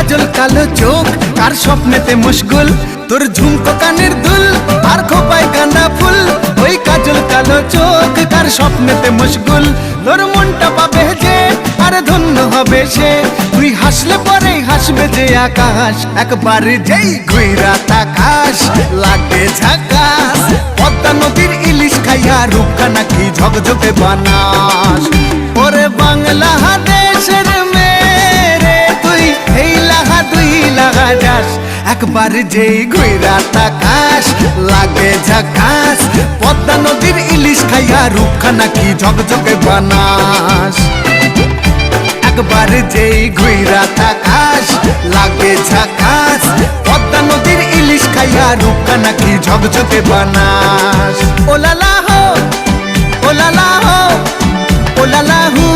কাজল কালো চোখ কার স্বপ্নেতে মশগুল, তোর ঝুমকো কানের দুল আর খোপায় গাঁদা ফুল। ওই কাজল কালো চোখ কার স্বপ্নেতে মশগুল, তোর মনটা পাবে যে আর ধন্য হবে সে। তুই হাসলে পরে হাসবে যে আকাশ, একবার যেই ঘুইরা তাকাস লাগে ঝাকাস। পদ্মা নদীর ইলিশ খাইয়া রূপখানা কি ঝকঝকে বানাস। ওরে বাংলা দেশের মেরে তুই এই লাগা দুই লাগা যাস, একবার যেই ঘুইরা তাকাস লাগে ঝাকাস। পদ্মা নদীর ইলিশ খাইয়া রূপখানা কি ঝকঝকে বানাস। একবার যেই ঘুইরা তাকাস লাগে ঝাকাস। পদ্মা নদীর ইলিশ খাইয়া রূপখানা কি ঝকঝকে বানাস। ও লালা হো, ও লালা হো, ও লালা হু।